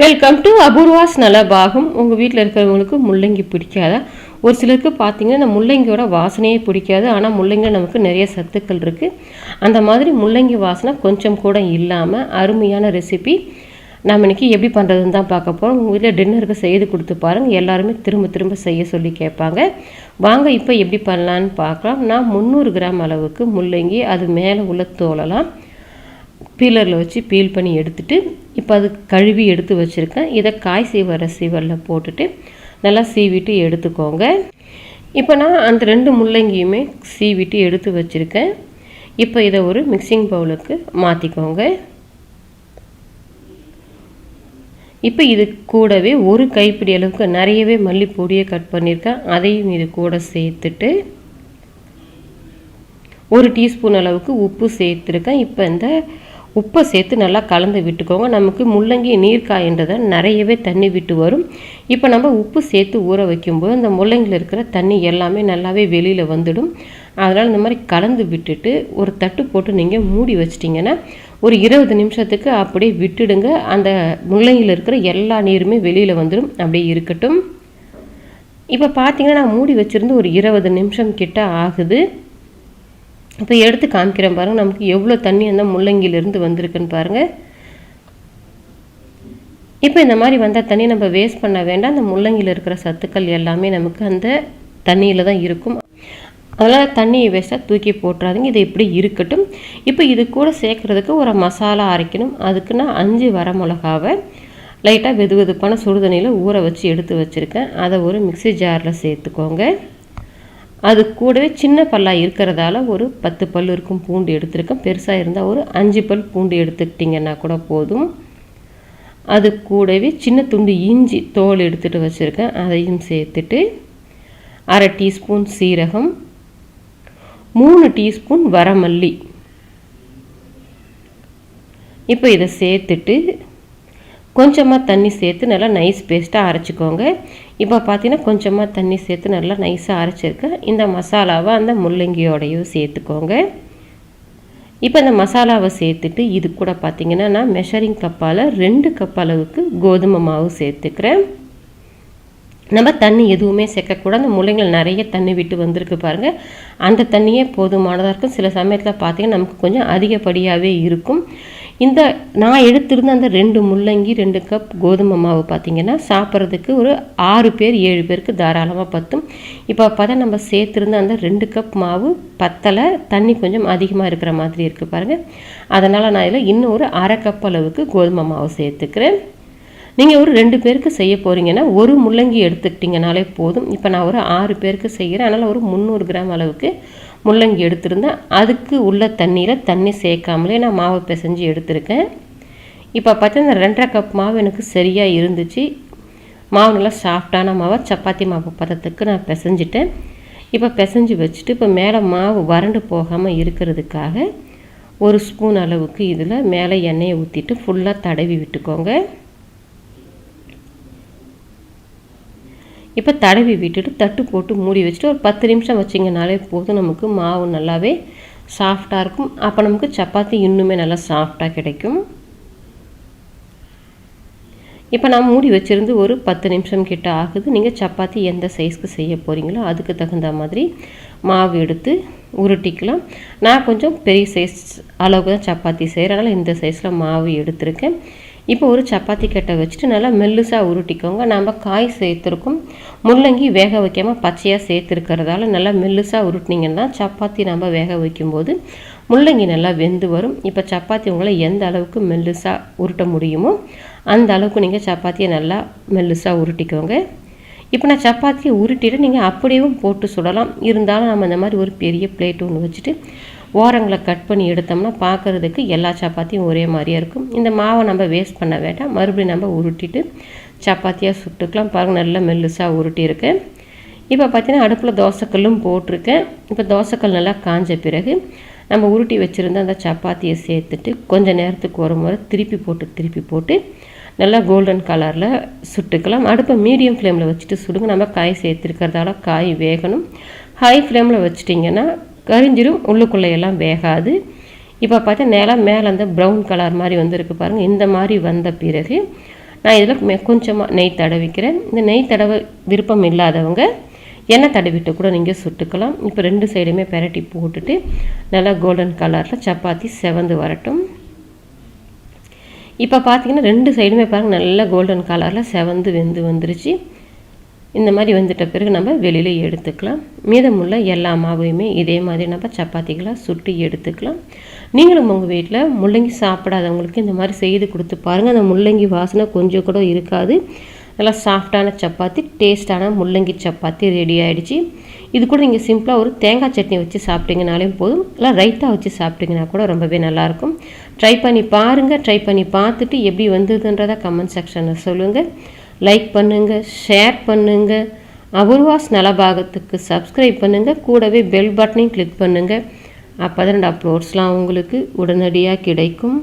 Welcome to Apoorva's Nalabagam. உங்கள் வீட்டில் இருக்கிறவங்களுக்கு முள்ளங்கி பிடிக்காதா? ஒரு சிலருக்கு பார்த்தீங்கன்னா இந்த முள்ளங்கியோட வாசனையே பிடிக்காது. ஆனால் முள்ளங்கியில் நமக்கு நிறைய சத்துக்கள் இருக்குது. அந்த மாதிரி முள்ளங்கி வாசனை கொஞ்சம் கூட இல்லாமல் அருமையான ரெசிபி நம்ம இன்றைக்கி எப்படி பண்ணுறதுன்னு தான் பார்க்க போகிறோம். உங்கள் வீட்டில் டின்னருக்கு செய்து கொடுத்து பாருங்கள். எல்லாருமே திரும்ப திரும்ப செய்ய சொல்லி கேட்பாங்க. வாங்க இப்போ எப்படி பண்ணலான்னு பார்க்கலாம். நான் 300 கிராம் அளவுக்கு முள்ளங்கி, அது மேலே உள்ள தோலெல்லாம் பீலரில் வச்சு பீல் பண்ணி எடுத்துட்டு இப்போ அது கழுவி எடுத்து வச்சுருக்கேன். இதை காய் சீவர சீவலில் போட்டுட்டு நல்லா சீவிட்டு எடுத்துக்கோங்க. இப்போ நான் அந்த 2 முள்ளங்கியுமே சீவிட்டு எடுத்து வச்சுருக்கேன். இப்போ இதை ஒரு மிக்சிங் பவுலுக்கு மாற்றிக்கோங்க. இப்போ இது கூடவே ஒரு கைப்பிடி அளவுக்கு நிறையவே மல்லிப்பொடியை கட் பண்ணியிருக்கேன். அதையும் இது கூட சேர்த்துட்டு 1 டீஸ்பூன் அளவுக்கு உப்பு சேர்த்துருக்கேன். இப்போ இந்த உப்பை சேர்த்து நல்லா கலந்து விட்டுக்கோங்க. நமக்கு முள்ளங்கி நீர்க்காயன்றதை நிறையவே தண்ணி விட்டு வரும். இப்போ நம்ம உப்பு சேர்த்து ஊற வைக்கும்போது அந்த முள்ளங்கியில் இருக்கிற தண்ணி எல்லாமே நல்லாவே வெளியில் வந்துடும். அதனால் இந்த மாதிரி கலந்து விட்டுட்டு ஒரு தட்டு போட்டு நீங்கள் மூடி வச்சிட்டிங்கன்னா ஒரு 20 நிமிஷத்துக்கு அப்படியே விட்டுடுங்க. அந்த முள்ளங்கியில் இருக்கிற எல்லா நீருமே வெளியில் வந்துடும். அப்படியே இருக்கட்டும். இப்போ பார்த்தீங்கன்னா நான் மூடி வச்சுருந்து ஒரு 20 நிமிஷம் கிட்ட ஆகுது. இப்போ எடுத்து காமிக்கிறேன் பாருங்கள். நமக்கு எவ்வளோ தண்ணி அந்த முள்ளங்கியிலேருந்து வந்திருக்குன்னு பாருங்கள். இப்போ இந்த மாதிரி வந்தால் தண்ணி நம்ம வேஸ்ட் பண்ண வேண்டாம். அந்த முள்ளங்கியில் இருக்கிற சத்துக்கள் எல்லாமே நமக்கு அந்த தண்ணியில் தான் இருக்கும். அதனால் தண்ணியை வேஸ்ட்டாக தூக்கி போட்டுறாதீங்க. இது இப்படி இருக்கட்டும். இப்போ இது கூட சேர்க்குறதுக்கு ஒரு மசாலா அரைக்கணும். அதுக்கு நான் 5 வரமிளகாவை லைட்டாக வெது வெதுப்பான சுடுதண்ணியில் ஊற வச்சு எடுத்து வச்சுருக்கேன். அதை ஒரு மிக்ஸி ஜாரில் சேர்த்துக்கோங்க. அது கூடவே சின்ன பல்லாக இருக்கிறதால ஒரு 10 பல் இருக்கும் பூண்டு எடுத்துருக்கேன். பெருசாக இருந்தால் ஒரு 5 பல் பூண்டு எடுத்துக்கிட்டிங்கன்னா கூட போதும். அது கூடவே சின்ன துண்டு இஞ்சி தோல் எடுத்துகிட்டு வச்சுருக்கேன். அதையும் சேர்த்துட்டு 1/2 டீஸ்பூன் சீரகம், 3 டீஸ்பூன் வரமல்லி. இப்போ இதை சேர்த்துட்டு கொஞ்சமாக தண்ணி சேர்த்து நல்லா நைஸ் பேஸ்ட்டாக அரைச்சிக்கோங்க. இப்போ பார்த்தீங்கன்னா கொஞ்சமாக தண்ணி சேர்த்து நல்லா நைஸாக அரைச்சிருக்கேன். இந்த மசாலாவை அந்த முள்ளங்கியோடையும் சேர்த்துக்கோங்க. இப்போ இந்த மசாலாவை சேர்த்துட்டு இது கூட பார்த்தீங்கன்னா நான் மெஷரிங் கப்பால் 2 கப் அளவுக்கு கோதுமை மாவு சேர்த்துக்கிறேன். நம்ம தண்ணி எதுவுமே சேர்க்கக்கூடாது. அந்த முள்ளங்கியில் நிறைய தண்ணி விட்டு வந்திருக்கு பாருங்கள். அந்த தண்ணியே போதுமானதாக இருக்கும். சில சமயத்தில் பார்த்தீங்கன்னா நமக்கு கொஞ்சம் அதிகப்படியாகவே இருக்கும். இந்த நான் எடுத்திருந்த அந்த 2 முள்ளங்கி 2 கப் கோதுமை மாவு பார்த்திங்கன்னா சாப்பிட்றதுக்கு ஒரு 6 பேர் 7 பேருக்கு தாராளமாக பற்றும். இப்போ பார்த்தா நம்ம சேர்த்துருந்த அந்த 2 கப் மாவு பத்தலை, தண்ணி கொஞ்சம் அதிகமாக இருக்கிற மாதிரி இருக்குது பாருங்கள். அதனால் நான் இதில் இன்னும் ஒரு 1/2 கப் அளவுக்கு கோதுமை மாவு சேர்த்துக்கிறேன். நீங்கள் ஒரு 2 பேருக்கு செய்ய போகிறீங்கன்னா ஒரு முள்ளங்கி எடுத்துக்கிட்டிங்கனாலே போதும். இப்போ நான் ஒரு 6 பேருக்கு செய்கிறேன். அதனால் ஒரு 300 கிராம் அளவுக்கு முள்ளங்கி எடுத்திருந்தேன். அதுக்கு உள்ள தண்ணியில் தண்ணி சேர்க்காமலே நான் மாவை பிசைஞ்சு எடுத்திருக்கேன். இப்போ பார்த்தீங்கன்னா 2.5 கப் மாவு எனக்கு சரியாக இருந்துச்சு. மாவு நல்லா சாஃப்டான மாவை சப்பாத்தி மாவு பதத்துக்கு நான் பிசைஞ்சிட்டேன். இப்போ பிசைஞ்சு வச்சுட்டு இப்போ மேலே மாவு வறண்டு போகாமல் இருக்கிறதுக்காக 1 ஸ்பூன் அளவுக்கு இதில் மேலே எண்ணெயை ஊற்றிட்டு ஃபுல்லாக தடவி விட்டுக்கோங்க. இப்போ தடவி விட்டுட்டு தட்டு போட்டு மூடி வச்சுட்டு ஒரு 10 நிமிஷம் வச்சிங்கனாலே போதும். நமக்கு மாவு நல்லாவே சாஃப்டாக இருக்கும். அப்போ நமக்கு சப்பாத்தி இன்னுமே நல்லா சாஃப்டாக கிடைக்கும். இப்போ நான் மூடி வச்சுருந்து ஒரு 10 நிமிஷம் கிட்ட ஆகுது. நீங்கள் சப்பாத்தி எந்த சைஸ்க்கு செய்ய போகிறீங்களோ அதுக்கு தகுந்த மாதிரி மாவு எடுத்து உருட்டிக்கலாம். நான் கொஞ்சம் பெரிய சைஸ் அளவுக்கு தான் சப்பாத்தி செய்கிறனால இந்த சைஸில் மாவு எடுத்திருக்கேன். இப்போ ஒரு சப்பாத்தி கட்டை வச்சுட்டு நல்லா மெல்லுசாக உருட்டிக்கோங்க. நம்ம காய் சேர்த்துருக்கோம். முள்ளங்கி வேக வைக்காமல் பச்சையாக சேர்த்துருக்கிறதால நல்லா மெல்லுசாக உருட்டினீங்கன்னா சப்பாத்தி நம்ம வேக வைக்கும்போது முள்ளங்கி நல்லா வெந்து வரும். இப்போ சப்பாத்தி உங்களை எந்த அளவுக்கு மெல்லுசாக உருட்ட முடியுமோ அந்த அளவுக்கு நீங்கள் சப்பாத்தியை நல்லா மெல்லுசாக உருட்டிக்கோங்க. இப்போ நான் சப்பாத்தியை உருட்டிட்டு நீங்கள் அப்படியும் போட்டு சுடலாம். இருந்தாலும் நம்ம இந்த மாதிரி ஒரு பெரிய பிளேட் ஒன்று வச்சுட்டு ஓரங்களை கட் பண்ணி எடுத்தோம்னா பார்க்குறதுக்கு எல்லா சப்பாத்தியும் ஒரே மாதிரியாக இருக்கும். இந்த மாவை நம்ம வேஸ்ட் பண்ண வேண்டாம். மறுபடியும் நம்ம உருட்டிட்டு சப்பாத்தியாக சுட்டுக்கலாம். பாருங்கள் நல்லா மெல்லுசாக உருட்டியிருக்கேன். இப்போ பார்த்தீங்கன்னா அடுப்பில் தோசைக்கல்லும் போட்டிருக்கேன். இப்போ தோசைக்கல் நல்லா காஞ்ச பிறகு நம்ம உருட்டி வச்சுருந்த அந்த சப்பாத்தியை சேர்த்துட்டு கொஞ்சம் நேரத்துக்கு ஒரு முறை திருப்பி போட்டு நல்லா கோல்டன் கலரில் சுட்டுக்கலாம். அடுப்பை மீடியம் ஃப்ளேமில் வச்சுட்டு சுடுங்க. நம்ம காய் சேர்த்துருக்கிறதால காய் வேகணும். ஹை ஃப்ளேமில் வச்சிட்டிங்கன்னா கரிஞ்சிரும், உள்ளுக்குள்ளே எல்லாம் வேகாது. இப்போ பார்த்தா மேலே அந்த ப்ரௌன் கலர் மாதிரி வந்துருக்கு பாருங்கள். இந்த மாதிரி வந்த பிறகு நான் இதில் கொஞ்சமாக நெய் தடவிக்கிறேன். இந்த நெய் தடவ விருப்பம் இல்லாதவங்க எண்ணெய் தடவிட்டு கூட நீங்கள் சுட்டுக்கலாம். இப்போ 2 சைடுமே பெரட்டி போட்டுட்டு நல்லா கோல்டன் கலரில் சப்பாத்தி செவந்து வரட்டும். இப்போ பார்த்தீங்கன்னா 2 சைடுமே பாருங்கள் நல்லா கோல்டன் கலரில் செவந்து வந்துருச்சு. இந்த மாதிரி வந்துட்ட பிறகு நம்ம வெளியில் எடுத்துக்கலாம். மீதமுள்ள எல்லா மாவையுமே இதே மாதிரி நம்ம சப்பாத்திகளாக சுட்டு எடுத்துக்கலாம். நீங்களும் உங்கள் வீட்டில் முள்ளங்கி சாப்பிடாதவங்களுக்கு இந்த மாதிரி செய்து கொடுத்து பாருங்கள். அந்த முள்ளங்கி வாசனை கொஞ்சம் கூட இருக்காது. நல்லா சாஃப்டான சப்பாத்தி, டேஸ்டான முள்ளங்கி சப்பாத்தி ரெடி ஆகிடுச்சு. இது கூட நீங்கள் சிம்பிளாக ஒரு தேங்காய் சட்னி வச்சு சாப்பிட்டீங்கனாலே போதும், இல்லை ரைத்தா வச்சு சாப்பிட்டீங்கன்னா கூட ரொம்பவே நல்லாயிருக்கும். ட்ரை பண்ணி பாருங்கள். ட்ரை பண்ணி பார்த்துட்டு எப்படி வந்ததுன்றதை கமெண்ட் செக்ஷனில் சொல்லுங்கள். லைக் பண்ணுங்கள், ஷேர் பண்ணுங்கள், அபூர்வாஸ் நலபாகத்துக்கு சப்ஸ்கிரைப் பண்ணுங்கள். கூடவே பெல் பட்டனையும் கிளிக் பண்ணுங்கள். அப்போ தான் அப்லோட்ஸ்லாம் உங்களுக்கு உடனடியாக கிடைக்கும்.